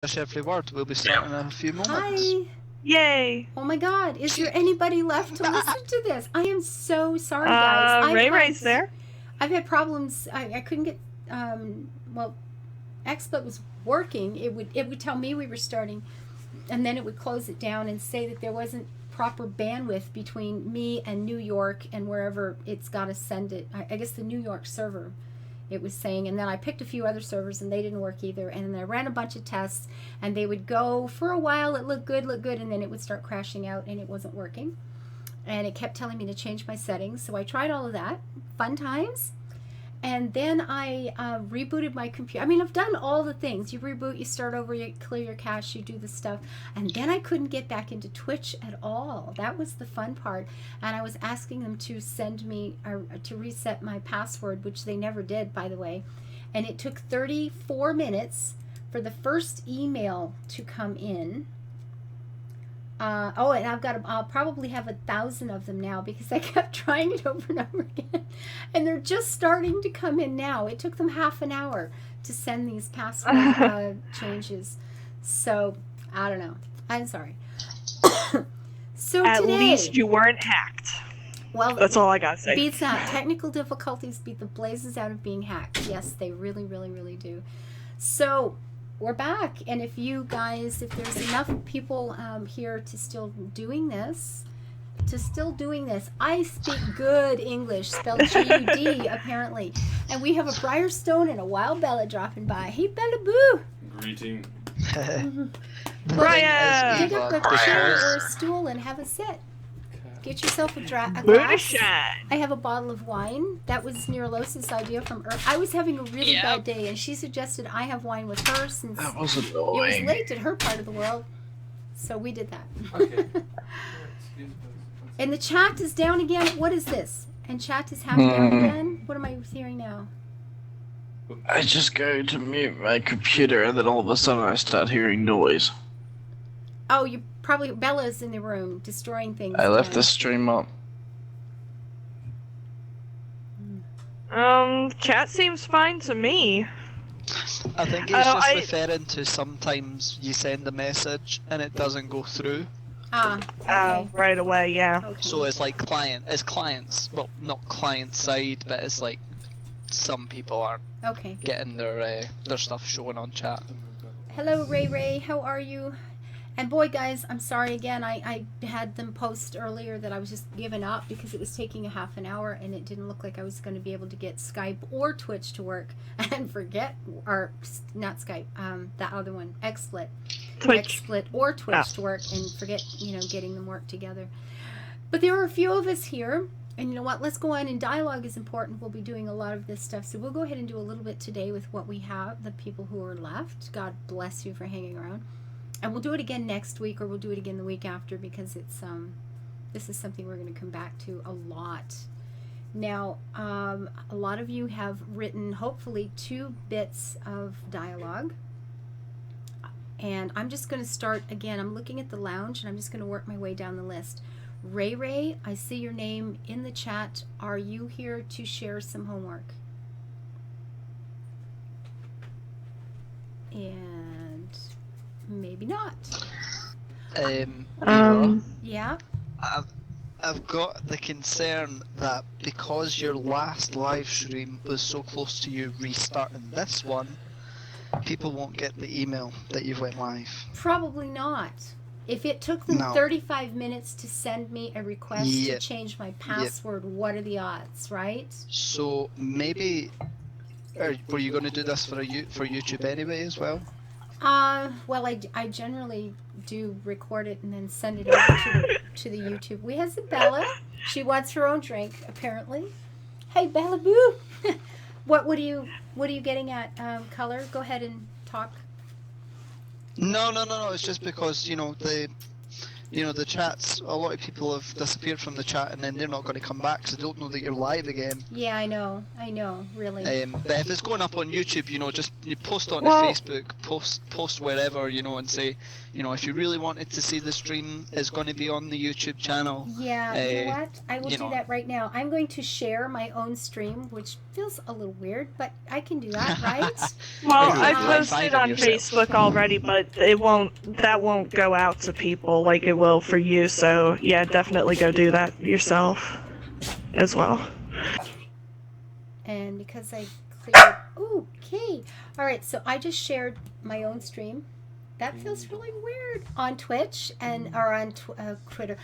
Every word. We'll be starting in a few moments. Hi. Yay! Oh my god, is there anybody left to listen to this? I am so sorry, guys. Ray's there. I've had problems. I couldn't get, well, XSplit was working. It would tell me we were starting, and then it would close it down and say that there wasn't proper bandwidth between me and New York and wherever it's got to send it. I guess the New York server, it was saying. And then I picked a few other servers and they didn't work either. And then I ran a bunch of tests and they would go for a while. It looked good, and then it would start crashing out and it wasn't working. And it kept telling me to change my settings. So I tried all of that. Fun times. And then I rebooted my computer. I mean, I've done all the things. You reboot, you start over, you clear your cache, you do the stuff. And then I couldn't get back into Twitch at all. That was the fun part. And I was asking them to send me, to reset my password, which they never did, by the way. And it took 34 minutes for the first email to come in. And I'll probably have 1,000 of them now because I kept trying it over and over again. And they're just starting to come in now. It took them half an hour to send these password changes. So, I don't know. I'm sorry. So At today, least you weren't hacked. Well, that's all I gotta say. Beats that. Technical difficulties beat the blazes out of being hacked. Yes, they really, really, really do. So, we're back, and if there's enough people here to still doing this, I speak good English, spelled G-U-D, apparently. And we have a Briarstone and a Wild Bella dropping by. Hey, Bella Boo! Greeting. Briar! Pick up a chair or a stool and have a sit. Get yourself a glass. I have a bottle of wine. That was Neuralos's idea from Earth. I was having a really bad day, and she suggested I have wine with her since That was it was late in her part of the world. So we did that. Okay. And the chat is down again. What is this? And chat is half down again? What am I hearing now? I just go to mute my computer and then all of a sudden I start hearing noise. Oh, you probably... Bella's in the room, destroying things. I left the stream up. Chat seems fine to me. I think it's just referring to sometimes you send a message and it doesn't go through. Okay. Right away, yeah. Okay. So it's like clients, well, not client side, but it's like some people aren't getting their stuff showing on chat. Hello, Ray. How are you? And boy, guys, I'm sorry again. I had them post earlier that I was just giving up because it was taking a half an hour and it didn't look like I was going to be able to get Skype or Twitch to work. And not Skype, that other one, XSplit. XSplit or Twitch to work, and forget, getting them work together. But there are a few of us here. And you know what? Let's go on. And dialogue is important. We'll be doing a lot of this stuff. So we'll go ahead and do a little bit today with what we have, the people who are left. God bless you for hanging around. And we'll do it again next week, or we'll do it again the week after, because it's this is something we're going to come back to a lot. Now, a lot of you have written, hopefully, 2 bits of dialogue. And I'm just going to start again. I'm looking at the lounge, and I'm just going to work my way down the list. Ray, I see your name in the chat. Are you here to share some homework? And maybe not. Yeah. I've got the concern that because your last live stream was so close to you restarting this one, people won't get the email that you went live. Probably not. If it took them 35 minutes to send me a request to change my password, what are the odds, right? So maybe, were you going to do this for YouTube anyway as well? Well, I generally do record it and then send it over to the YouTube. We have Bella. She wants her own drink, apparently. Hey, Bella Boo. What are you getting at, Color? Go ahead and talk. No. It's just because the chats. A lot of people have disappeared from the chat, and then they're not going to come back because they don't know that you're live again. Yeah, I know, really. But if it's going up on YouTube, just you post on Facebook, post wherever, and say, You know, if you really wanted to see the stream, it's going to be on the YouTube channel. Yeah, you know what? I will you do know. that right now. I'm going to share my own stream, which feels a little weird, but I can do that, right? Well, You're I high-fiving posted on yourself. Facebook already, but that won't go out to people like it will for you. So yeah, definitely go do that yourself as well. And because I cleared... Okay. All right, so I just shared my own stream. That feels really weird on Twitch or on Twitter.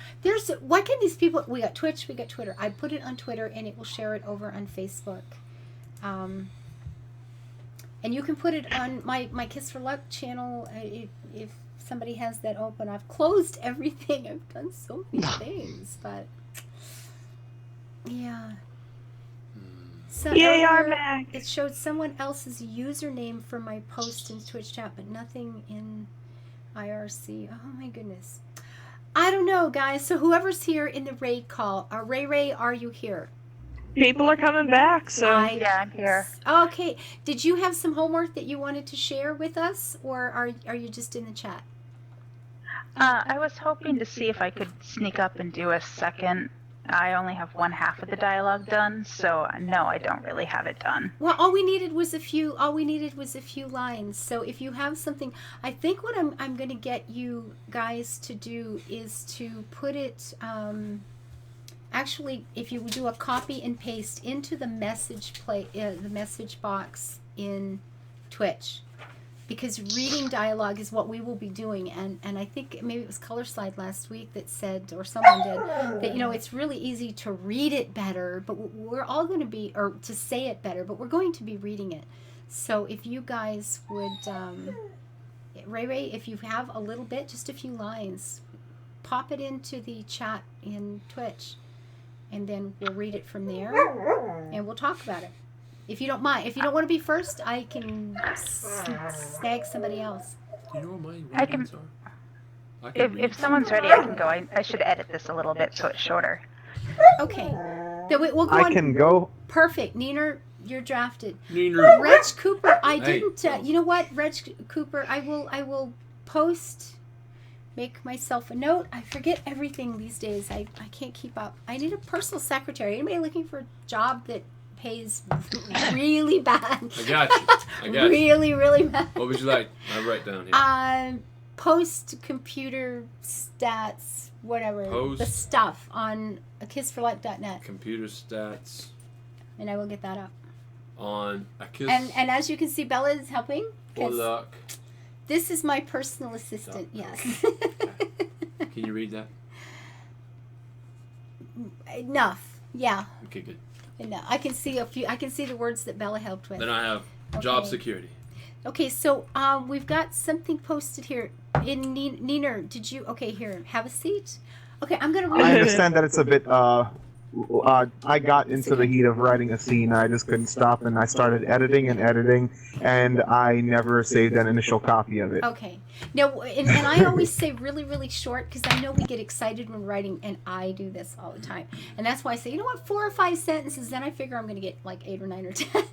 Why can't these people? We got Twitch, we got Twitter. I put it on Twitter and it will share it over on Facebook. And you can put it on my Kiss for Luck channel if somebody has that open. I've closed everything. I've done so many things, but yeah. So Yay, earlier, our Mac. it showed someone else's username for my post in Twitch chat, but nothing in IRC. Oh my goodness. I don't know, guys. So whoever's here in the raid call, Ray, are you here? People are coming back, so Yeah, I'm here. Okay. Did you have some homework that you wanted to share with us, or are you just in the chat? I was hoping to see if I could sneak up and do a second. I only have one half of the dialogue done, so no, I don't really have it done. Well, all we needed was a few lines. So if you have something, I think what I'm going to get you guys to do is to put it actually, if you do a copy and paste into the the message box in Twitch. Because reading dialogue is what we will be doing, and I think maybe it was Color Slide last week that said, or someone did, that it's really easy to read it better, but we're all going to be, or to say it better, but we're going to be reading it. So if you guys would, Ray, if you have a little bit, just a few lines, pop it into the chat in Twitch, and then we'll read it from there, and we'll talk about it. If you don't mind. If you don't want to be first, I can snag somebody else. Do you know what my I can- readings are? If someone's ready, I can go. I should edit this a little bit so it's shorter. Okay. Then we'll go I on. can go. Perfect. Nina, you're drafted. Neener. Reg Cooper, I Hey. didn't. You know what, Reg Cooper, I will post. Make myself a note. I forget everything these days. I can't keep up. I need a personal secretary. Anybody looking for a job that pays really bad? I got you. I got you. Really bad. What would you like? I'll write down here. Post computer stats, whatever. Post. The stuff on akissforlife.net. Computer stats And I will get that up. on a kiss. And as you can see, Bella is helping. for 'Cause luck. this is my personal assistant, yes. Can you read that? Enough. Yeah. Okay, good. Enough. I can see I can see the words that Bella helped with. Then I have job Okay. security. Okay, so we've got something posted here. In Nina, did you? Okay, here, have a seat. Okay, I'm gonna read. I understand that it's a bit. I got into the heat of writing a scene. I just couldn't stop, and I started editing, and I never saved an initial copy of it. Okay. Now, and I always say really short because I know we get excited when writing, and I do this all the time. And that's why I say, you know what, 4 or 5 sentences. Then I figure I'm going to get like 8 or 9 or 10.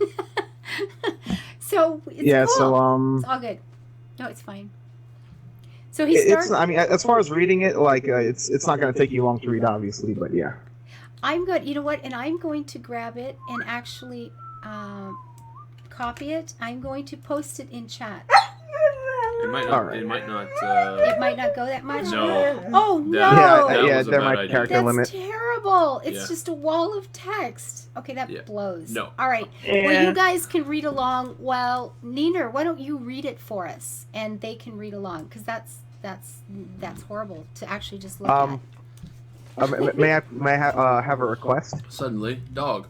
So it's Yeah. cool. So It's all good. No, it's fine. So he started. it's. I mean, as far as reading it, like it's not going to take you long to read, obviously, but yeah. I'm good. You know what? And I'm going to grab it and actually copy it. I'm going to post it in chat. It might not. Alright. It might not. It might not go that much. No. Oh no! Yeah, was a there bad might be idea. character That's limit. terrible. It's Yeah. just a wall of text. Okay, that Yeah. blows. No. All right. Yeah. Well, you guys can read along. Well, Nina, why don't you read it for us, and they can read along because that's horrible to actually just look at. May I have a request? Suddenly, dog.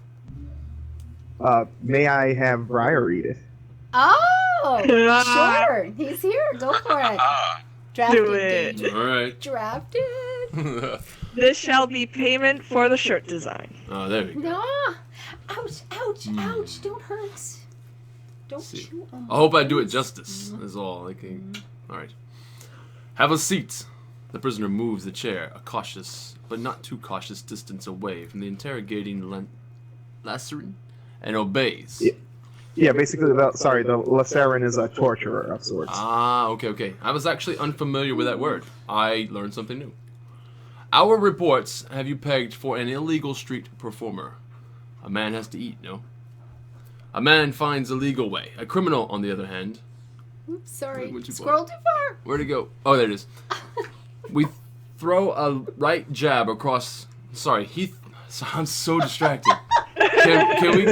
May I have Briar read it? Oh, sure. He's here. Go for it. Drafted. Do it. dude. All right. Drafted. This shall be payment for the shirt design. Oh, there we go. No. Ouch, ouch. Don't hurt. Don't See. chew on I hope I do it justice. Is all. Okay. All right. Have a seat. The prisoner moves the chair, a cautious, but not too cautious, distance away from the interrogating Lacerin, and obeys. Yeah. Yeah, basically, the Lacerin is a torturer of sorts. Ah, okay. I was actually unfamiliar with that word. I learned something new. Our reports have you pegged for an illegal street performer. A man has to eat, no? A man finds a legal way. A criminal, on the other hand... Oops, sorry. Went too far. Scroll too far. Where'd it go? Oh, there it is. We throw a right jab across... Sorry, I'm so distracted. Can we...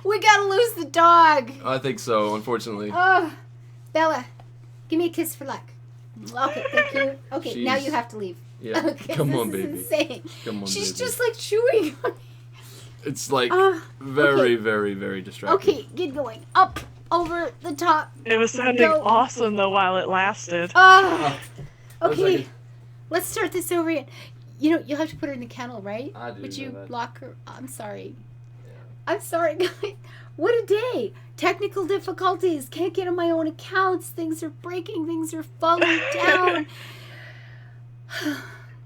We gotta lose the dog. I think so, unfortunately. Oh, Bella, give me a kiss for luck. Okay, thank you. Okay, now She's- you have to leave. Yeah, Okay, come this on, is baby. insane. Come on, She's baby. just like chewing on me. It's like Okay. very distracting. Okay, get going. Up, over the top. It was sounding Go. awesome though while it lasted. Ah. One Okay, second. let's start this over again. You know, you'll have to put her in the kennel, right? I do Would know you that. lock her? I'm sorry. I'm sorry, guys. What a day. Technical difficulties. Can't get on my own accounts. Things are breaking. Things are falling down.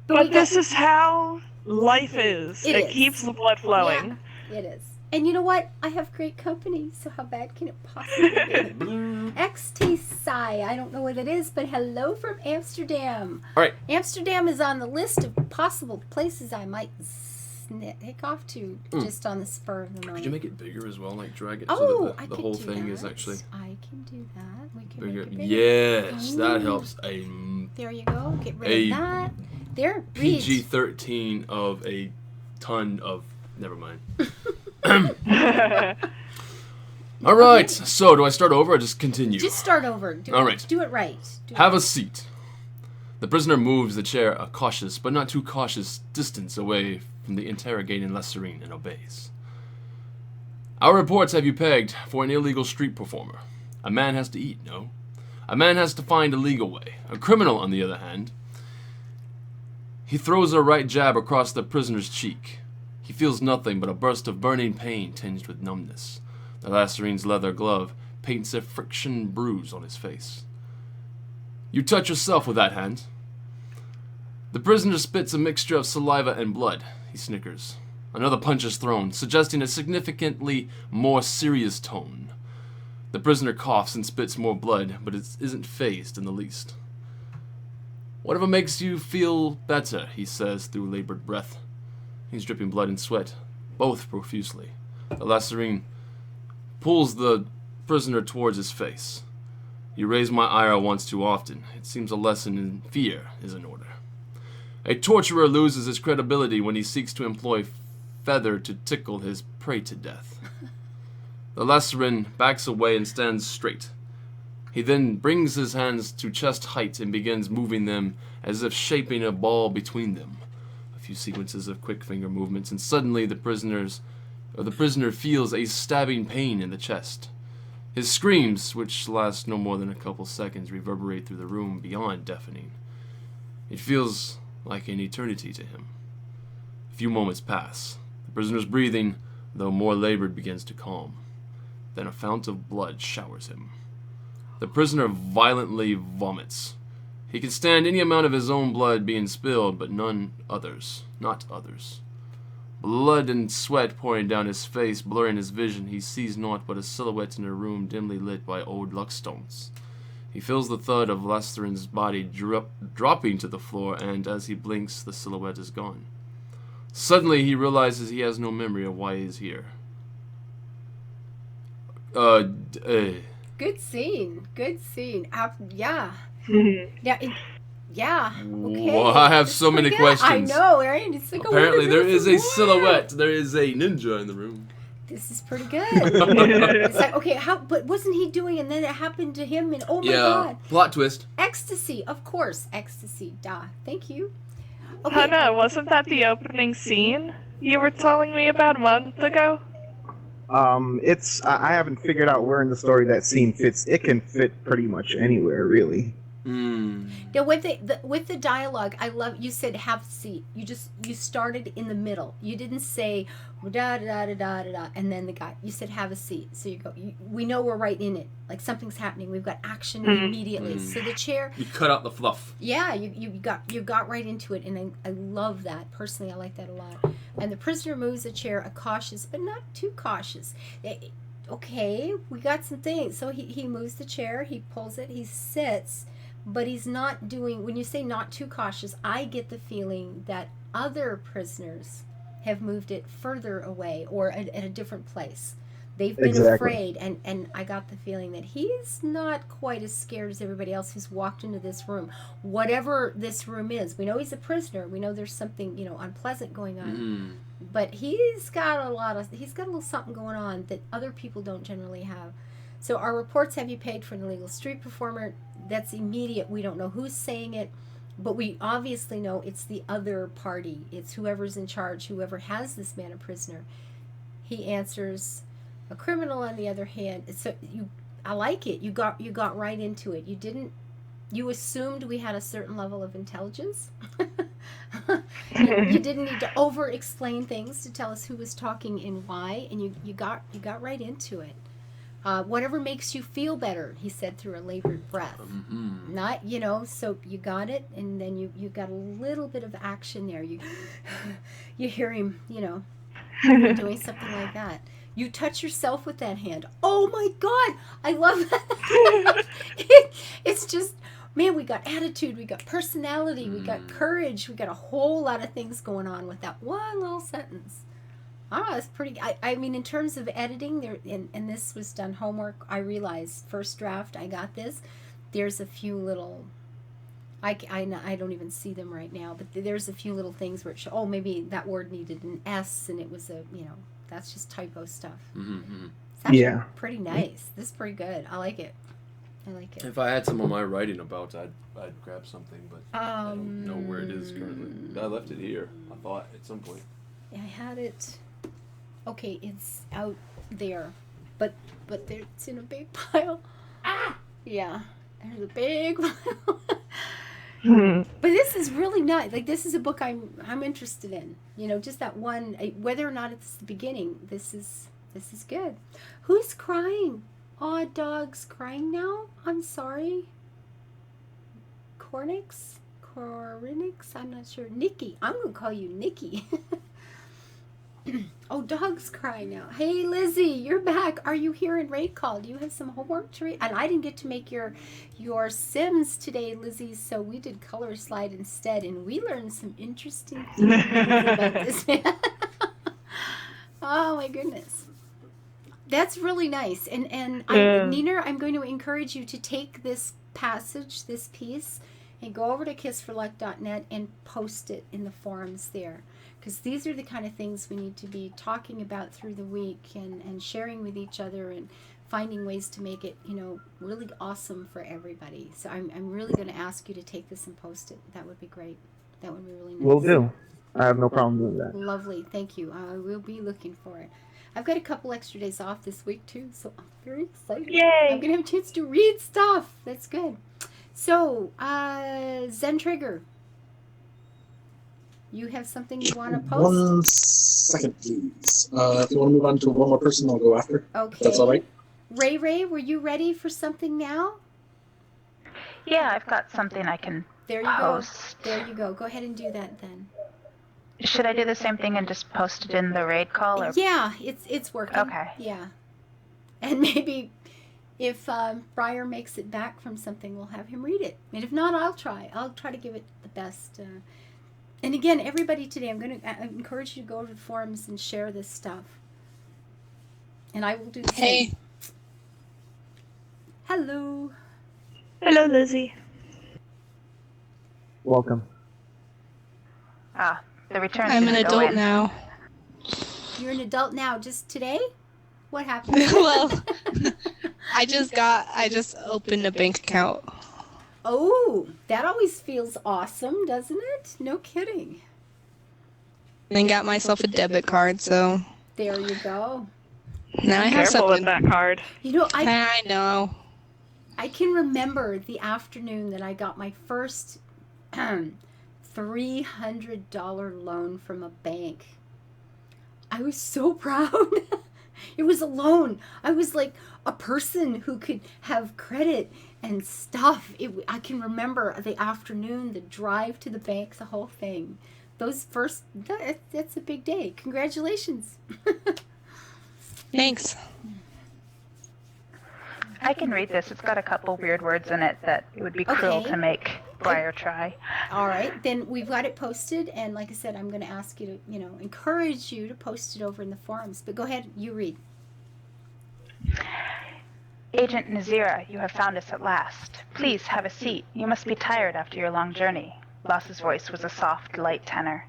But this is how life is. It It is. keeps the blood flowing. It is. And you know what? I have great company, so how bad can it possibly be? Blue. XT Psy. I don't know what it is, but hello from Amsterdam. All right. Amsterdam is on the list of possible places I might sneak off to just on the spur of the moment. Could you make it bigger as well? Like drag it Oh, so that I the could whole do thing that. is actually I can do that. We can bigger. make it bigger. Yes, that Ooh. helps. There you go. Get rid A of that. There. Read. PG-13 of a ton of. Never mind. All right. So do I start over or just continue? Just start over. Do All it, right. Do it right. Do Have a seat. The prisoner moves the chair a cautious, but not too cautious, distance away from the interrogating Lacerine and obeys. Our reports have you pegged for an illegal street performer. A man has to eat, no? A man has to find a legal way. A criminal, on the other hand, he throws a right jab across the prisoner's cheek. He feels nothing but a burst of burning pain tinged with numbness. The Lacerine's leather glove paints a friction bruise on his face. You touch yourself with that hand. The prisoner spits a mixture of saliva and blood. He snickers. Another punch is thrown, suggesting a significantly more serious tone. The prisoner coughs and spits more blood, but it isn't fazed in the least. Whatever makes you feel better, he says through labored breath. He's dripping blood and sweat, both profusely. The Lacerine pulls the prisoner towards his face. You raise my ire once too often. It seems a lesson in fear is in order. A torturer loses his credibility when he seeks to employ feather to tickle his prey to death. The Lacerine backs away and stands straight. He then brings his hands to chest height and begins moving them as if shaping a ball between them. A few sequences of quick finger movements, and suddenly the prisoner feels a stabbing pain in the chest. His screams, which last no more than a couple seconds, reverberate through the room beyond deafening. It feels like an eternity to him. A few moments pass. The prisoner's breathing, though more labored, begins to calm. Then a fount of blood showers him. The prisoner violently vomits. He can stand any amount of his own blood being spilled, but not others. Blood and sweat pouring down his face, blurring his vision, he sees naught but a silhouette in a room dimly lit by old luckstones. He feels the thud of Lacerine's body dropping to the floor, and as he blinks, the silhouette is gone. Suddenly, he realizes he has no memory of why he is here. Good scene. Good scene. Yeah. Yeah. Okay. Well, I have so many Pretty good. I questions. know, right? It's like, Apparently, there is a what? silhouette. There is a ninja in the room. This is pretty good. It's like, okay, but wasn't he doing, and then it happened to him, and oh my God. Plot twist. Ecstasy, of course. Ecstasy. Duh. Thank you. Hannah, wasn't that the opening scene you were telling me about a month ago? I haven't figured out where in the story that scene fits. It can fit pretty much anywhere, really. Now, with the dialogue, I love, you said have a seat. You started in the middle. You didn't say da da da da da da and then the guy. You said have a seat. So you go. We know we're right in it. Like something's happening. We've got action immediately. So the chair. You cut out the fluff. Yeah, you got right into it, and I love that. Personally, I like that a lot. And the prisoner moves the chair, a cautious but not too cautious. okay, we got some things. So he moves the chair, he pulls it, he sits, but he's not doing, when you say not too cautious, I get the feeling that other prisoners have moved it further away or at a different place. They've been afraid, and I got the feeling that he's not quite as scared as everybody else who's walked into this room. Whatever this room is, we know he's a prisoner. We know there's something, unpleasant going on. But he's got a little something going on that other people don't generally have. So our reports have you pegged for an illegal street performer. That's immediate. We don't know who's saying it, but we obviously know it's the other party. It's whoever's in charge, whoever has this man a prisoner. He answers a criminal on the other hand. So I like it. You got right into it. You assumed we had a certain level of intelligence. You didn't need to over explain things to tell us who was talking and why, and you got right into it. Whatever makes you feel better, he said through a labored breath. Not, so you got it, and then you got a little bit of action there. You hear him, doing something like that. You touch yourself with that hand. Oh my God, I love that. It's just, man, we got attitude, we got personality, we got courage, we got a whole lot of things going on with that one little sentence. It's pretty. I mean, in terms of editing, there, and this was done homework. I realized first draft, I got this. There's a few little. I don't even see them right now, but there's a few little things where maybe that word needed an S, and it was that's just typo stuff. It's actually pretty nice. This is pretty good. I like it. If I had some of my writing about, I'd grab something, but I don't know where it is currently. I left it here, I thought, at some point. I had it. Okay, it's out there, but it's in a big pile. Yeah, there's a big pile. But this is really nice. Like, this is a book I'm interested in. Just that one. Whether or not it's the beginning, this is good. Who's crying? Aw, dog's crying now. I'm sorry. Corinix, I'm not sure. Nikki, I'm gonna call you Nikki. Oh, dog's crying now. Hey, Lizzie, you're back. Are you here in raid call? Do you have some homework to read? And I didn't get to make your Sims today, Lizzie, so we did Color Slide instead, and we learned some interesting things about this man. Oh my goodness, that's really nice. And Nina, I'm going to encourage you to take this passage, this piece, and go over to kissforluck.net and post it in the forums there. Because these are the kind of things we need to be talking about through the week and sharing with each other and finding ways to make it, really awesome for everybody. So I'm really going to ask you to take this and post it. That would be great. That would be really nice. Will do. I have no problem doing that. Lovely. Thank you. I will be looking for it. I've got a couple extra days off this week, too, so I'm very excited. Yay! I'm going to have a chance to read stuff. That's good. So, Zen Trigger. You have something you want to post? 1 second, please. If you want to move on to one more person, I'll go after. Okay. If that's all right. Ray, were you ready for something now? Yeah, I've got something I can post. There you go. Go ahead and do that then. Should I do the same thing and just post it in the raid call? Or? Yeah, it's working. Okay. Yeah. And maybe if Briar makes it back from something, we'll have him read it. And if not, I'll try. I'll try to give it the best. And again, everybody today, I'm going to encourage you to go to the forums and share this stuff. And I will do the same. Hey. Hello. Hello, Lizzie. Welcome. The return. I'm an didn't go adult in. now. You're an adult now. Just today? What happened? Well, I just opened a bank account. Oh, that always feels awesome, doesn't it? No kidding. And then got myself a debit card, so There you go. now I have Careful with something. that card. I know. I can remember the afternoon that I got my first $300 loan from a bank. I was so proud. It was a loan. I was like a person who could have credit and stuff. I can remember the afternoon, the drive to the bank, the whole thing. That's a big day. Congratulations. Thanks. I can read this. It's got a couple weird words in it that it would be cruel Okay. to make Briar try. All right, then we've got it posted, and like I said, I'm going to ask you to, encourage you to post it over in the forums. But go ahead, you read. Agent Nazira, you have found us at last. Please have a seat. You must be tired after your long journey. Lass's voice was a soft, light tenor.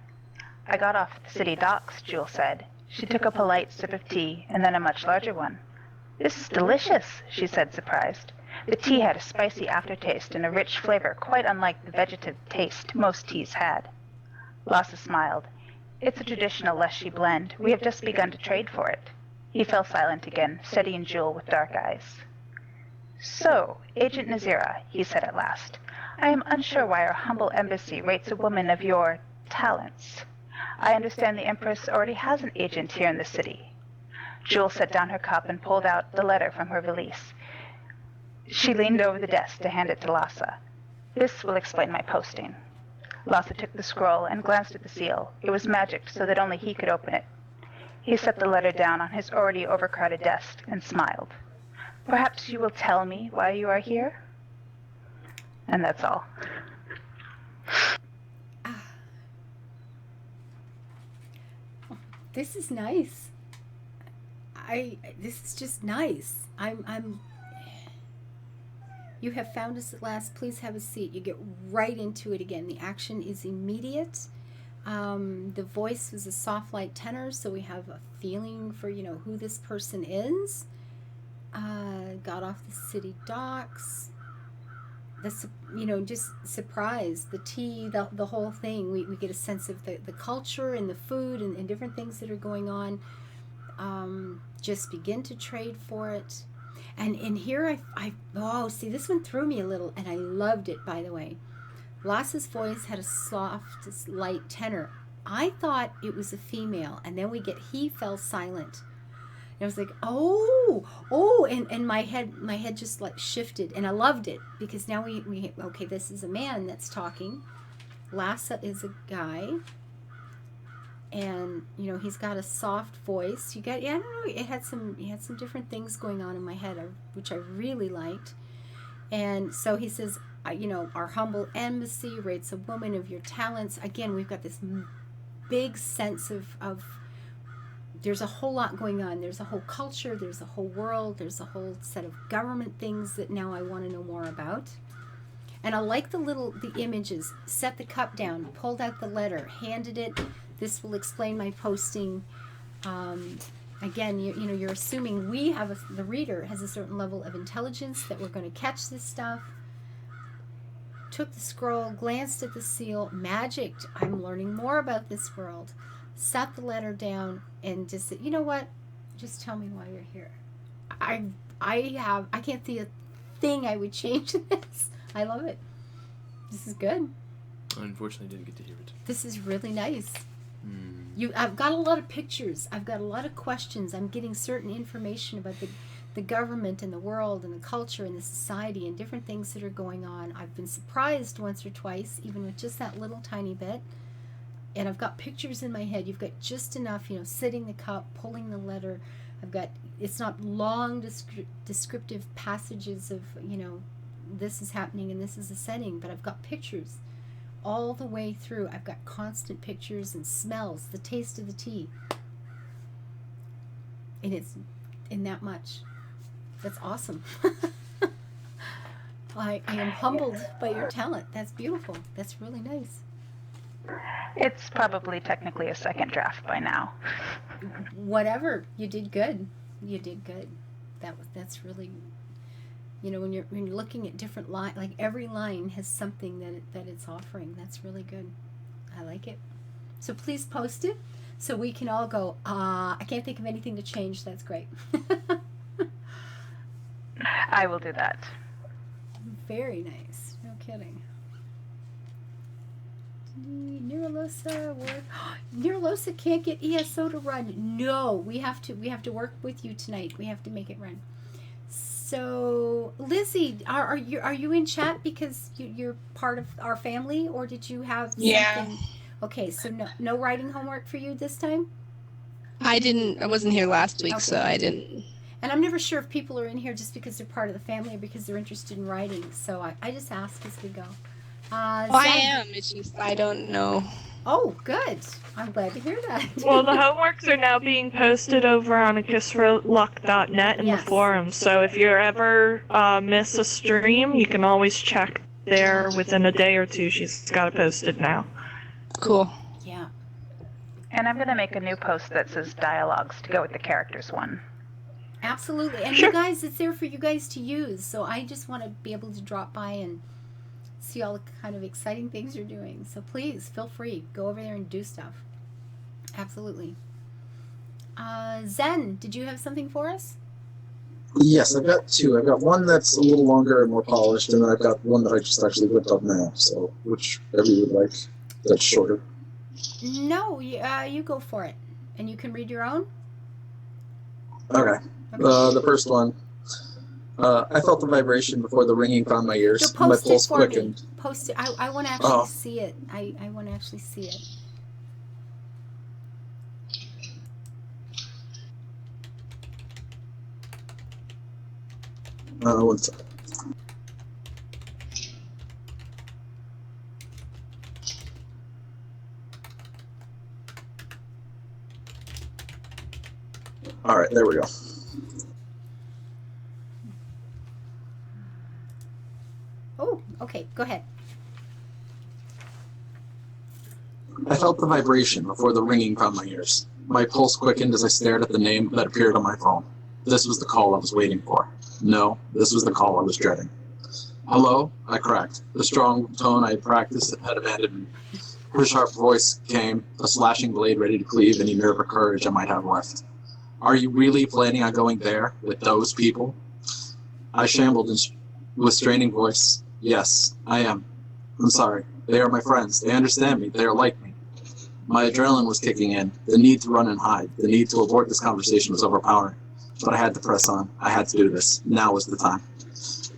I got off at the city docks, Jewel said. She took a polite sip of tea, and then a much larger one. This is delicious, she said, surprised. The tea had a spicy aftertaste and a rich flavor quite unlike the vegetative taste most teas had. Lasse smiled. It's a traditional Leshy blend. We have just begun to trade for it. He fell silent again, studying Jewel with dark eyes. So, Agent Nazira, he said at last, I am unsure why our humble embassy rates a woman of your talents. I understand the Empress already has an agent here in the city. Jewel set down her cup and pulled out the letter from her valise. She leaned over the desk to hand it to Lasse. This will explain my posting. Lasse took the scroll and glanced at the seal. It was magicked so that only he could open it. He set the letter down on his already overcrowded desk and smiled. Perhaps you will tell me why you are here? And that's all. This is nice. This is just nice. You have found us at last. Please have a seat. You get right into it again. The action is immediate. The voice was a soft, light tenor, so we have a feeling for, who this person is. Got off the city docks. Just surprise, the tea, the whole thing. We get a sense of the culture and the food and different things that are going on. Just begin to trade for it. And here see, this one threw me a little, and I loved it, by the way. Lasse's voice had a soft, light tenor. I thought it was a female, and then we get he fell silent. And I was like, and my head just like shifted, and I loved it because now we okay, this is a man that's talking. Lasse is a guy, and he's got a soft voice. I don't know, it had some different things going on in my head, which I really liked. And so he says, our humble embassy rates a woman of your talents. Again, we've got this big sense of there's a whole lot going on. There's a whole culture, there's a whole world, there's a whole set of government things that now I want to know more about. And I like the images. Set the cup down, pulled out the letter, handed it. This will explain my posting. Again, you're assuming the reader has a certain level of intelligence that we're going to catch this stuff. Took the scroll, glanced at the seal, magicked. I'm learning more about this world. Set the letter down and just said, you know what? Just tell me why you're here. I can't see a thing I would change in this. I love it. This is good. I unfortunately didn't get to hear it. This is really nice. I've got a lot of pictures. I've got a lot of questions. I'm getting certain information about the government and the world and the culture and the society and different things that are going on. I've been surprised once or twice, even with just that little tiny bit. And I've got pictures in my head. You've got just enough, sitting the cup, pulling the letter. It's not long descriptive passages of, this is happening and this is a setting, but I've got pictures all the way through. I've got constant pictures and smells, the taste of the tea. And it's in that much. That's awesome. I am humbled by your talent. That's beautiful. That's really nice. It's probably technically a second draft by now. Whatever. You did good. You did good. That's really, when you're looking at different lines, like every line has something that it's offering. That's really good. I like it. So please post it so we can all go, I can't think of anything to change. That's great. I will do that. Very nice. No kidding. Neuralosa work. Neuralosa can't get ESO to run. No, we have to work with you tonight. We have to make it run. So, Lizzie, are you in chat because you're part of our family, or did you have something? Yeah. Okay, so no writing homework for you this time? I wasn't here last week, Okay. so I didn't. And I'm never sure if people are in here just because they're part of the family or because they're interested in writing. So I just ask as we go. Well, I am. It's just I don't know. Oh, good. I'm glad to hear that. Well, the homeworks are now being posted over on akissforluck.net in Yes. the forum. So if you ever miss a stream, you can always check there within a day or two. She's got it posted now. Cool. Yeah. And I'm going to make a new post that says dialogues to go with the characters one. Absolutely. And Sure. you guys, it's there for you guys to use. So I just want to be able to drop by and see all the kind of exciting things you're doing. So please, feel free. Go over there and do stuff. Absolutely. Zen, did you have something for us? Yes, I've got two. I've got one that's a little longer and more polished, and then I've got one that I just actually whipped up now. So, whichever you would like, that's shorter. No, you go for it. And you can read your own? Okay. Okay. The first one. I felt the vibration before the ringing found my ears. So My post it pulse for quickened. me. Post it. I want to actually Oh. see it. I want to actually see it. One second. All right, there we go. Oh, okay. Go ahead. I felt the vibration before the ringing found my ears. My pulse quickened as I stared at the name that appeared on my phone. This was the call I was waiting for. No, this was the call I was dreading. Hello? I cracked. The strong tone I had practiced had abandoned me. Her sharp voice came, a slashing blade ready to cleave any nerve or courage I might have left. Are you really planning on going there, with those people? I shambled with straining voice. Yes, I am. I'm sorry. They are my friends. They understand me. They are like me. My adrenaline was kicking in. The need to run and hide, the need to abort this conversation was overpowering. But I had to press on. I had to do this. Now was the time.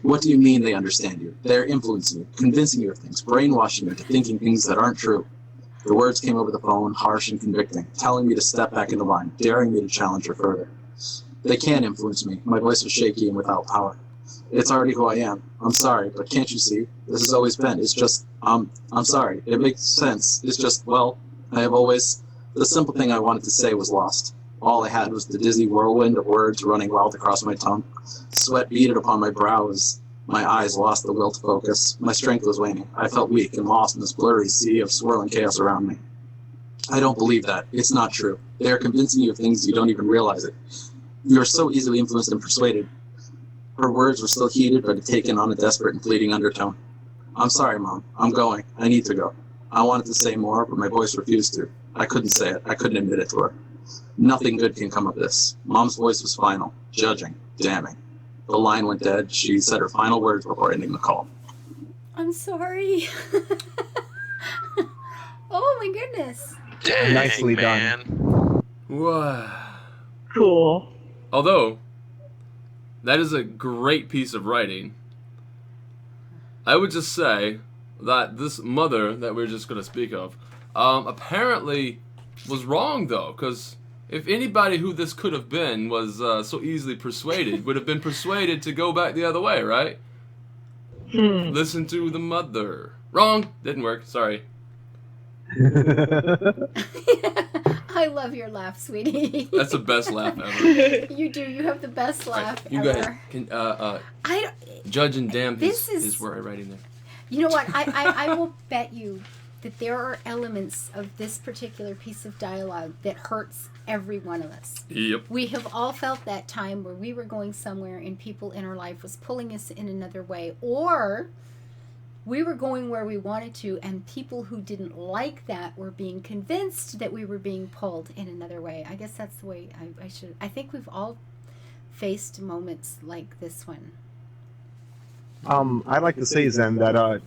What do you mean they understand you? They are influencing you, convincing you of things, brainwashing you into thinking things that aren't true. The words came over the phone, harsh and convicting, telling me to step back into line, daring me to challenge her further. They can influence me. My voice was shaky and without power. It's already who I am. I'm sorry, but can't you see? This has always been. It's just, I'm sorry. It makes sense. It's just, well, I have always... The simple thing I wanted to say was lost. All I had was the dizzy whirlwind of words running wild across my tongue. Sweat beaded upon my brow as my eyes lost the will to focus. My strength was waning. I felt weak and lost in this blurry sea of swirling chaos around me. I don't believe that. It's not true. They are convincing you of things you don't even realize it. You are so easily influenced and persuaded. Her words were still heated, but had taken on a desperate and pleading undertone. I'm sorry, Mom. I'm going. I need to go. I wanted to say more, but my voice refused to. I couldn't say it. I couldn't admit it to her. Nothing good can come of this. Mom's voice was final, judging, damning. The line went dead. She said her final words before ending the call. I'm sorry. Oh my goodness. Dang, Nicely done. man. Wow. Cool. Although, that is a great piece of writing. I would just say that this mother that we're just going to speak of, apparently was wrong, though, because if anybody who this could have been was so easily persuaded, would have been persuaded to go back the other way, right? Listen to the mother. Wrong. Didn't work. Sorry. I love your laugh, sweetie. That's the best laugh ever. You do. You have the best laugh You ever. go ahead. Can, I don't, judge and damn This his is- writing there. You know what? I will bet you that there are elements of this particular piece of dialogue that hurts every one of us. Yep. We have all felt that time where we were going somewhere and people in our life was pulling us in another way, or we were going where we wanted to and people who didn't like that were being convinced that we were being pulled in another way. I guess that's the way I think we've all faced moments like this one. I'd like to say, Zen, that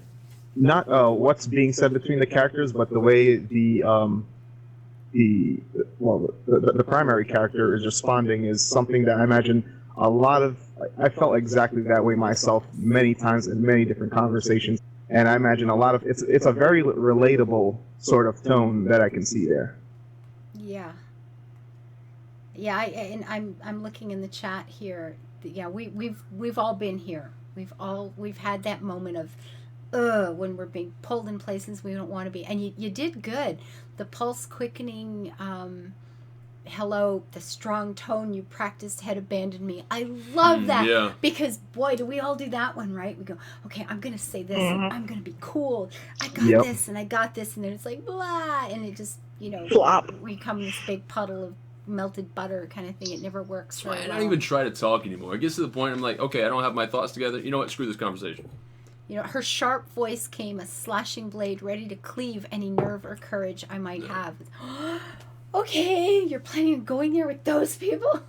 not what's being said between the characters, but the way the primary character is responding is something that I imagine a lot of... I felt exactly that way myself many times in many different conversations, and I imagine a lot of... It's a very relatable sort of tone that I can see there. Yeah. Yeah, and I'm looking in the chat here. Yeah, we've all been here. We've had that moment of when we're being pulled in places we don't want to be. And you did good. The pulse quickening, hello, the strong tone you practiced had abandoned me. I love that. Yeah. Because boy, do we all do that one, right? We go, okay, I'm gonna say this, and I'm gonna be cool. I got Yep. this, and I got this, and then it's like blah, and it just, Flop. we become this big puddle of melted butter kind of thing. It never works very I well. don't even try to talk anymore. It gets to the point I'm like, okay, I don't have my thoughts together. You know what? Screw this conversation. Her sharp voice came, a slashing blade ready to cleave any nerve or courage I might have. Okay, you're planning on going there with those people?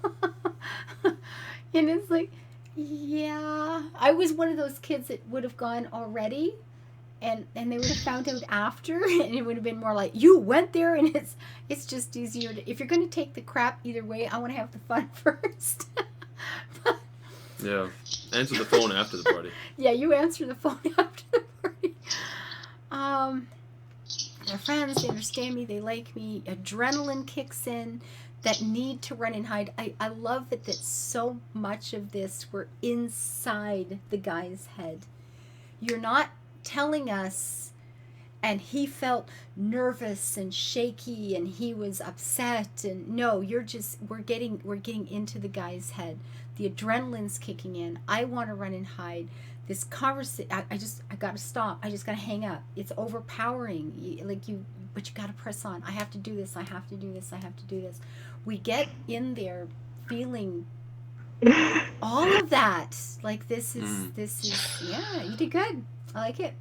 And it's like, yeah. I was one of those kids that would have gone already, and they would have found out after, and it would have been more like, you went there, and it's just easier to, if you're going to take the crap either way, I want to have the fun first. Yeah. Answer the phone after the party. Yeah, you answer the phone after the party. They're friends, they understand me, they like me. Adrenaline kicks in, that need to run and hide. I love it that so much of this we're inside the guy's head. You're not telling us, and he felt nervous and shaky and he was upset, and no, we're getting into the guy's head. The adrenaline's kicking in. I want to run and hide. This conversation, I gotta stop. I just gotta hang up. It's overpowering. But you gotta press on. I have to do this. I have to do this. I have to do this. We get in there feeling all of that. Like this is yeah. You did good. I like it.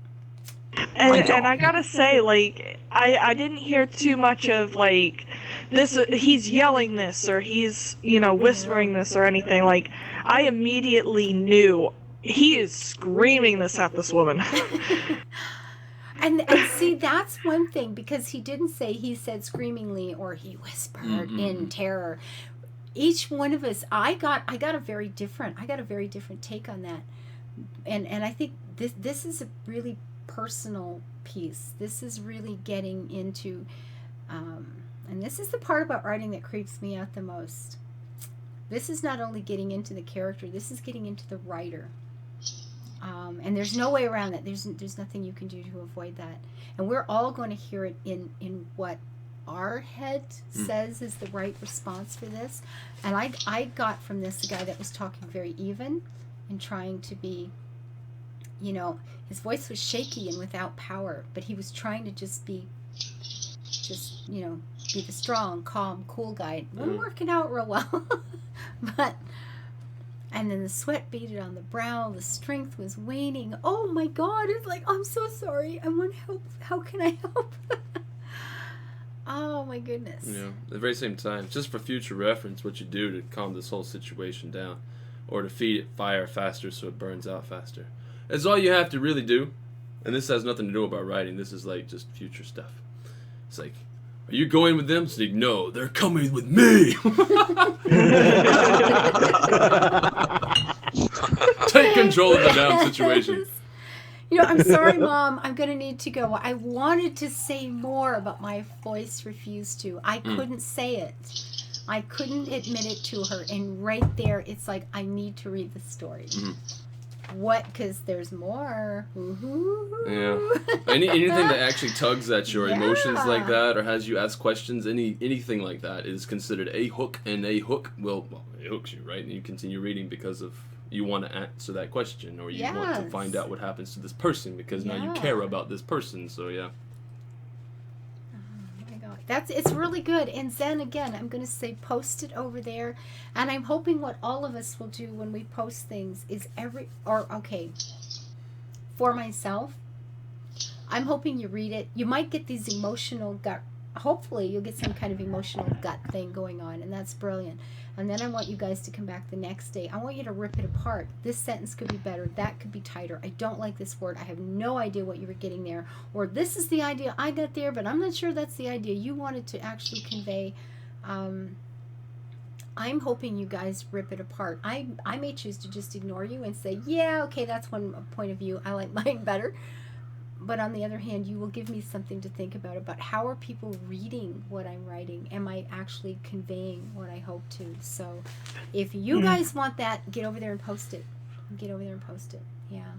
And I gotta say, like, I didn't hear too much of, like, this, he's yelling this, or he's, whispering this, or anything. Like, I immediately knew he is screaming this at this woman. And see, that's one thing, because he didn't say he said screamingly or he whispered in terror. Each one of us, I got a very different take on that. And I think this is a really personal piece. This is really getting into and this is the part about writing that creeps me out the most. This is not only getting into the character, this is getting into the writer. And there's no way around that. There's nothing you can do to avoid that. And we're all going to hear it in what our head says is the right response for this. And I got from this a guy that was talking very even and trying to be, his voice was shaky and without power, but he was trying to be the strong, calm, cool guy. It wasn't working out real well. And then the sweat beaded on the brow, the strength was waning. Oh my God, it's like, I'm so sorry, I want help. How can I help? Oh my goodness. Yeah, at the very same time, just for future reference, what you do to calm this whole situation down, or to feed it fire faster so it burns out faster. That's all you have to really do. And this has nothing to do about writing. This is like just future stuff. It's like, are you going with them? Sneak, no, they're coming with me. Take control of the damn situation. I'm sorry, Mom. I'm going to need to go. I wanted to say more, but my voice refused to. I couldn't say it. I couldn't admit it to her. And right there, it's like, I need to read the story. What? Because there's more. Yeah. Anything that actually tugs at your emotions like that, or has you ask questions, anything like that is considered a hook, and a hook it hooks you, right? And you continue reading because of you want to answer that question, or you want to find out what happens to this person because now you care about this person. So yeah. It's really good. And then again, I'm going to say post it over there. And I'm hoping what all of us will do when we post things is for myself, I'm hoping you read it. You might get these emotional gut. Hopefully you'll get some kind of emotional gut thing going on, and that's brilliant. And then I want you guys to come back the next day. I want you to rip it apart. This sentence could be better. That could be tighter. I don't like this word. I have no idea what you were getting there. Or this is the idea I got there, but I'm not sure that's the idea you wanted to actually convey. I'm hoping you guys rip it apart. I may choose to just ignore you and say, yeah, okay, that's one point of view. I like mine better. But on the other hand, you will give me something to think about how are people reading what I'm writing? Am I actually conveying what I hope to? So if you guys want that, get over there and post it. Yeah.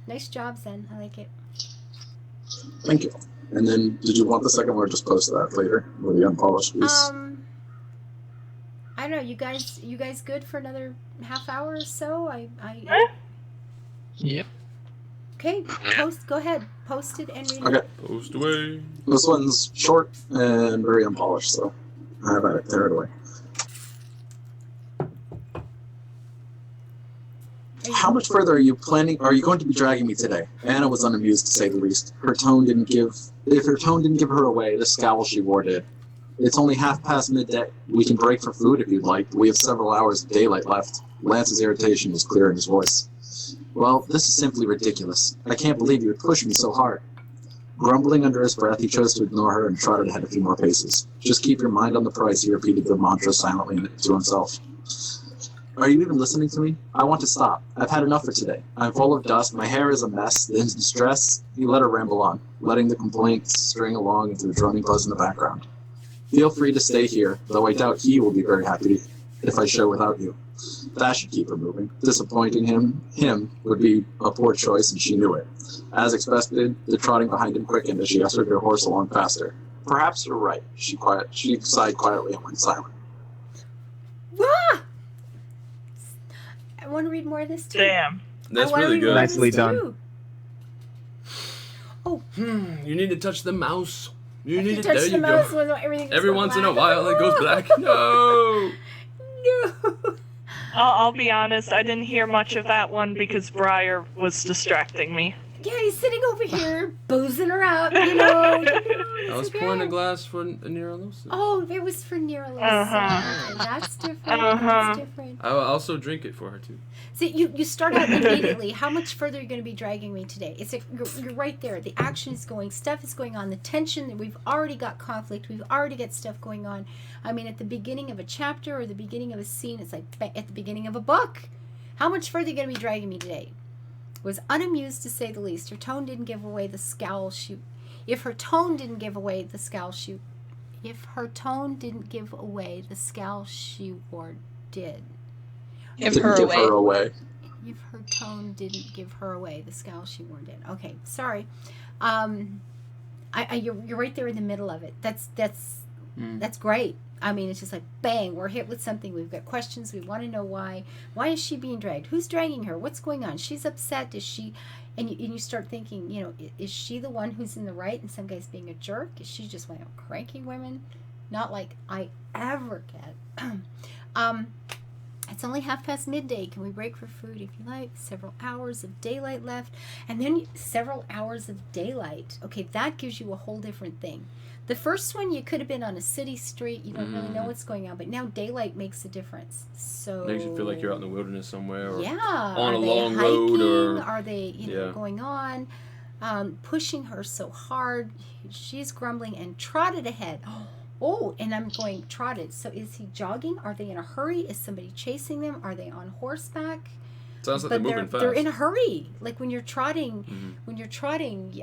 Nice job, Zen. I like it. Thank you. And then, did you want the second one or just post that later with the unpolished piece? I don't know. You guys good for another half hour or so? Yep. Okay, go ahead. Post it and read it. Okay. Post away. This one's short and very unpolished, so I have it cleared away. How much further are you planning? Are you going to be dragging me today? Anna was unamused, to say the least. If her tone didn't give her away, the scowl she wore did. It's only midday. We can break for food if you'd like. We have several hours of daylight left. Lance's irritation was clear in his voice. Well, this is simply ridiculous. I can't believe you would push me so hard. Grumbling under his breath, he chose to ignore her and trotted ahead a few more paces. Just keep your mind on the price, he repeated the mantra silently to himself. Are you even listening to me? I want to stop. I've had enough for today. I'm full of dust, my hair is a mess, the stress. He let her ramble on, letting the complaints string along into the drumming buzz in the background. Feel free to stay here, though I doubt he will be very happy if I show without you. That should keep her moving. Disappointing him would be a poor choice, and she knew it. As expected, the trotting behind him quickened as she ushered her horse along faster. Perhaps you're right, she sighed quietly and went silent. Ah! I want to read more of this too. Damn. That's really good. Nicely done. Oh. You need to touch the mouse. You need to touch there the you mouse go. when everything Every goes once in a black. while it goes black. No. No. I'll be honest, I didn't hear much of that one because Briar was distracting me. Yeah, he's sitting over here, boozing her up, you know. I was pouring a glass for Neuralosis. Oh, it was for Neuralosis. Uh-huh. That's different. Uh-huh. That's different. I will also drink it for her too. See, you start out immediately. How much further are you going to be dragging me today? It's like you're right there. The action is going. Stuff is going on. The tension. That we've already got conflict. We've already got stuff going on. I mean, at the beginning of a chapter or the beginning of a scene, it's like at the beginning of a book. How much further are you going to be dragging me today? Was unamused to say the least. Her tone didn't give away the scowl she... If her tone didn't give away the scowl she... If her tone didn't give away the scowl she wore did. Give Didn't her give away. her away. If her tone didn't give her away, the scowl she wore did. Okay, sorry. You're right there in the middle of it. That's great. I mean, it's just like, bang, we're hit with something. We've got questions. We want to know why. Why is she being dragged? Who's dragging her? What's going on? She's upset. Is she... And you start thinking, you know, is she the one who's in the right and some guy's being a jerk? Is she just one of cranky women? Not like I ever get. It's only midday. Can we break for food if you like? Several hours of daylight left. And then several hours of daylight. Okay, that gives you a whole different thing. The first one, you could have been on a city street. You don't really know what's going on. But now daylight makes a difference. So Makes you feel like you're out in the wilderness somewhere. Or yeah. on Are a they long hiking? road or... Are they, going on? Pushing her so hard. She's grumbling and trotted ahead. Oh, and I'm going trotted. So is he jogging? Are they in a hurry? Is somebody chasing them? Are they on horseback? Sounds like they're moving fast. They're in a hurry. Like when you're trotting,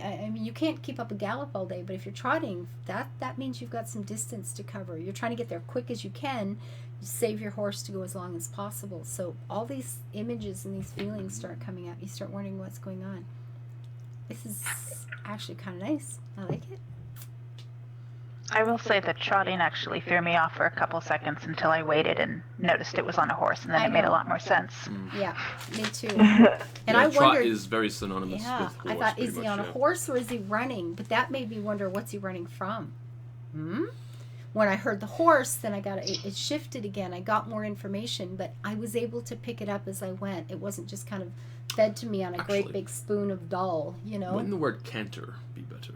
I mean, you can't keep up a gallop all day, but if you're trotting, that means you've got some distance to cover. You're trying to get there quick as you can. You save your horse to go as long as possible. So all these images and these feelings start coming out. You start wondering what's going on. This is actually kind of nice. I like it. I will say that trotting actually threw me off for a couple seconds until I waited and noticed it was on a horse, and then it made a lot more sense. Yeah, me too. And I trot wondered. is very synonymous with horse. I thought, is he pretty on a much, horse or is he running? But that made me wonder, what's he running from? When I heard the horse, then it shifted again. I got more information, but I was able to pick it up as I went. It wasn't just kind of fed to me on a great big spoon of dull, you know. Wouldn't the word canter be better?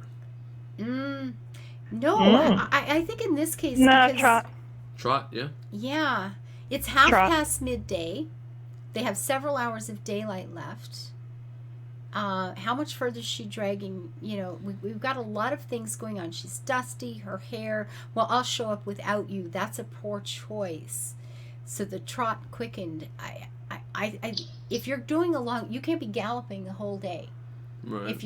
No, I think in this case... No, because, trot. Trot, yeah? Yeah. It's past midday. They have several hours of daylight left. How much further is she dragging? You know, we've got a lot of things going on. She's dusty, her hair. Well, I'll show up without you. That's a poor choice. So the trot quickened. If you're doing you can't be galloping the whole day. Right. If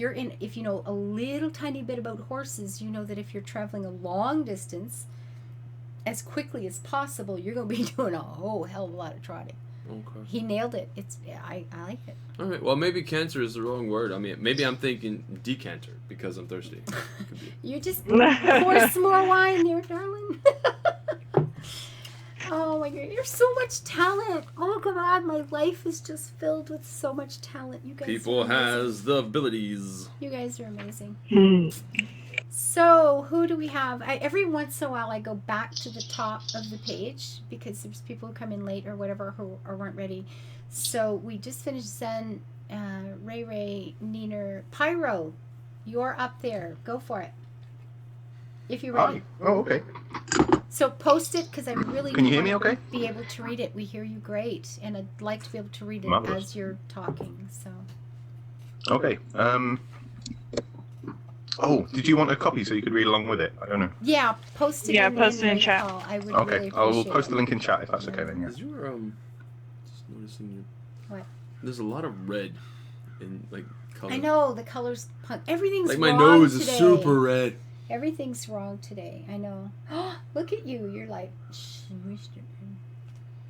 you know a little tiny bit about horses, you know that if you're traveling a long distance as quickly as possible, you're going to be doing a whole hell of a lot of trotting. Okay. He nailed it. I like it. All right. Well, maybe cancer is the wrong word. I mean, maybe I'm thinking decanter because I'm thirsty. Could be. You just pour some more wine there, darling. Oh my God, you're so much talent. Oh God, my life is just filled with so much talent. You guys. People has the abilities. You guys are amazing. Hmm. So, who do we have? Every once in a while, I go back to the top of the page because there's people who come in late or whatever who weren't ready. So, we just finished Zen, Ray, Neener, Pyro. You're up there. Go for it. If you're ready. Hi. Oh, okay. So, post it because I really Can you hear want me okay? to be able to read it. We hear you great. And I'd like to be able to read it Marvelous. as you're talking. So. Okay. Oh, did you want a copy so you could read along with it? I don't know. Yeah, post it Yeah, in post it in the chat. call. I would Okay, really I will appreciate post it. the link in chat if that's okay then. Yeah. Because you were just noticing you. What? There's a lot of red in like color. I know the colors. Everything's Like wrong my nose today. is super red. Everything's wrong today. I know. Look at you. You're like.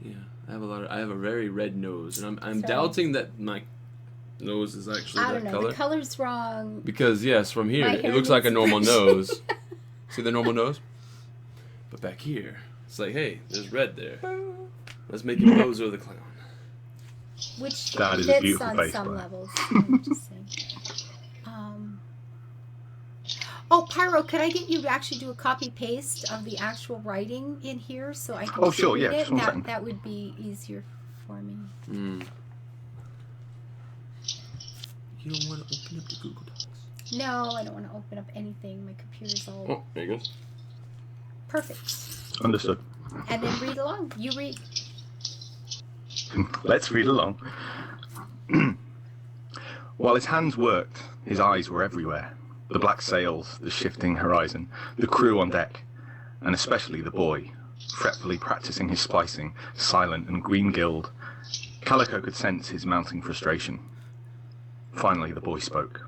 Yeah, I have a very red nose, and I'm Sorry. doubting that my nose is actually I that don't know. color. The color's wrong. Because yes, from here My it hair looks like a needs normal brushing. nose. See the normal nose? But back here, it's like, hey, there's red there. Let's make him Bozo the Clown. Which That is a fits beautiful on face, some Brian. levels. I'm just saying. Oh, Pyro, could I get you to actually do a copy paste of the actual writing in here so I can Oh, just sure, read yeah, it? just one second. That would be easier for me. Mm. You don't want to open up the Google Docs. No, I don't want to open up anything. My computer's all Oh, there you go. perfect. Understood. And then read along. You read. Let's read along. While his hands worked, his eyes were everywhere. The black sails, the shifting horizon, the crew on deck, and especially the boy, fretfully practicing his splicing, silent and green-gilled. Calico could sense his mounting frustration. Finally, the boy spoke.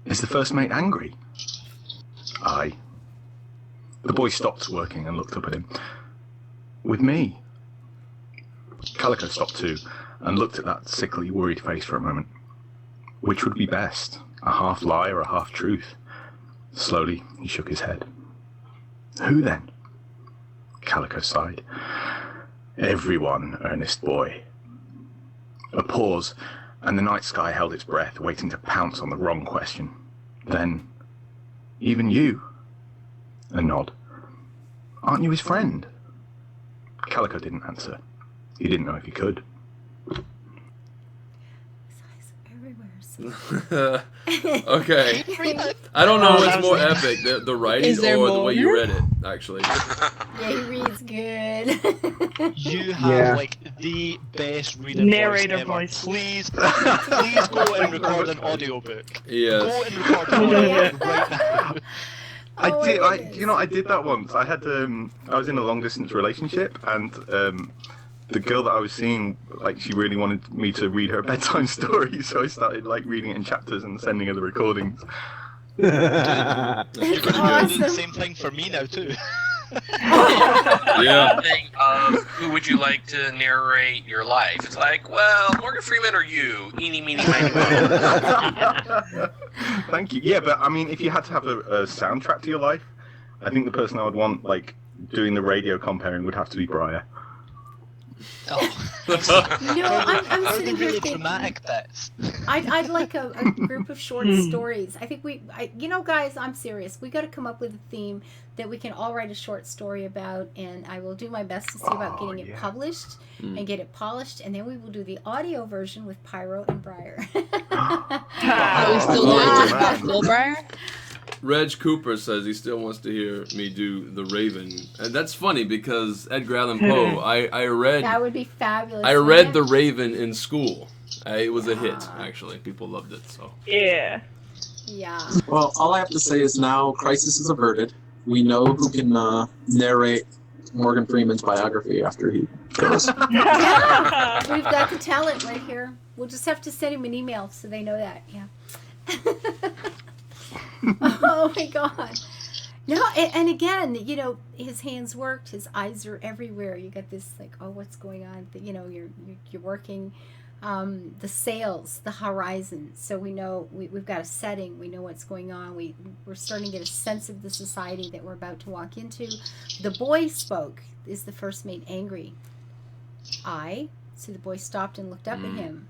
Is the first mate angry? Aye. The boy stopped working and looked up at him. With me? Calico stopped too, and looked at that sickly, worried face for a moment. Which would be best, a half lie or a half truth? Slowly, he shook his head. Who then? Calico sighed. Everyone, earnest boy. A pause, and the night sky held its breath, waiting to pounce on the wrong question. Then, even you? A nod. Aren't you his friend? Calico didn't answer. He didn't know if he could. Everywhere. Okay. Read it. I don't know Oh, what's that was more nice. epic, the writing Is there or the way you more? read it, actually. Yeah, he reads good. You have Yeah. like the best reading Narrator voice ever. voice. Please go and record an audiobook. Go Yes. and record an audiobook right now. I Oh, did. my goodness. I did that once. I had. I was in a long distance relationship, and the girl that I was seeing, like, she really wanted me to read her bedtime story, so I started like reading it in chapters and sending her the recordings. You're going to do the Awesome. same thing for me now too. Yeah. Thing of who would you like to narrate your life? It's like, well, Morgan Freeman or you? Eeny, meeny, miny, moe. Thank you. Yeah, but I mean, if you had to have a soundtrack to your life, I think the person I would want, like, doing the radio comparing would have to be Briar. Oh. No, I'm How are sitting the here really thinking. dramatic bits? I'd like a group of short stories. I think you know, guys, I'm serious. We got to come up with a theme that we can all write a short story about, and I will do my best to see about getting it yeah. published Mm. and get it polished, and then we will do the audio version with Pyro and Briar. Are we still Oh, doing man. Goldbriar? Reg Cooper says he still wants to hear me do The Raven. And that's funny because Edgar Allan Poe, I read That would be fabulous. I wouldn't read it? The Raven in school. It was a hit, actually. People loved it, so. Yeah. Yeah. Well, all I have to say is now crisis is averted. We know who can narrate Morgan Freeman's biography after he Yeah, we've got the talent right here. We'll just have to send him an email so they know that. Yeah. Oh my God. No, and again, you know, his hands worked. His eyes are everywhere. You got this like, oh, what's going on? You know, you're working. The sails, the horizon. So we know we've got a setting. We know what's going on. We're starting to get a sense of the society that we're about to walk into. The boy spoke. Is the first mate angry? So the boy stopped and looked up at him.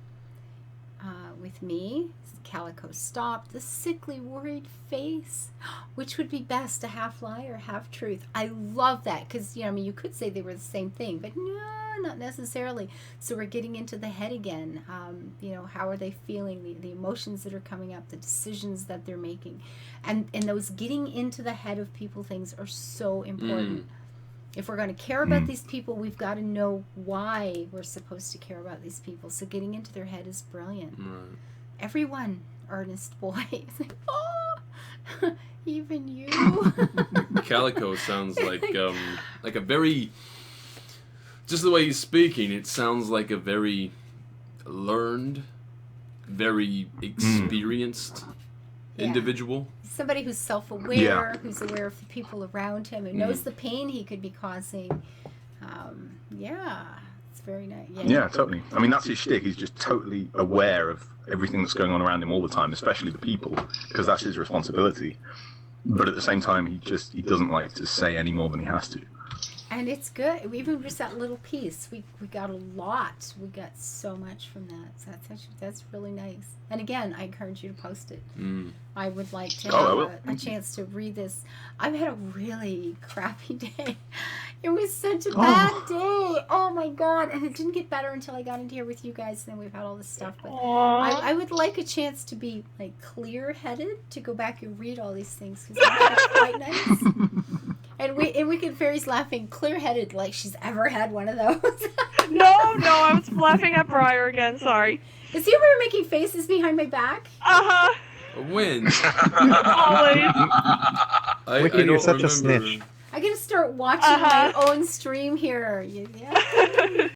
With me, Calico stopped. The sickly, worried face. Which would be best, a half lie or half truth? I love that because, you know, I mean, you could say they were the same thing, but no, not necessarily. So we're getting into the head again. You know, how are they feeling? The emotions that are coming up, the decisions that they're making, and those getting into the head of people things are so important. If we're going to care about these people, we've got to know why we're supposed to care about these people. So getting into their head is brilliant. Right. Everyone, earnest boy. It's like, oh, even you. Calico sounds like a very, just the way he's speaking, it sounds like a very learned, very experienced individual. Somebody who's self-aware, who's aware of the people around him, who knows the pain he could be causing. It's very nice. Yeah, totally. I mean, that's his shtick. He's just totally aware of everything that's going on around him all the time, especially the people, because that's his responsibility. But at the same time, he doesn't like to say any more than he has to. And it's good. Even just that little piece, we got a lot. We got so much from that. So that's really nice. And again, I encourage you to post it. I would like to have a chance to read this. I've had a really crappy day. It was such a bad day. Oh my God. And it didn't get better until I got into here with you guys. And then we've had all this stuff. But I would like a chance to be like clear-headed, to go back and read all these things, because that's quite nice. And Wicked Fairy's laughing, clear-headed, like she's ever had one of those. No, I was laughing at Briar again, sorry. Is he ever making faces behind my back? Uh-huh. When? Always. Wicked, you're such remember. a snitch. I gotta start watching my own stream here. Yeah.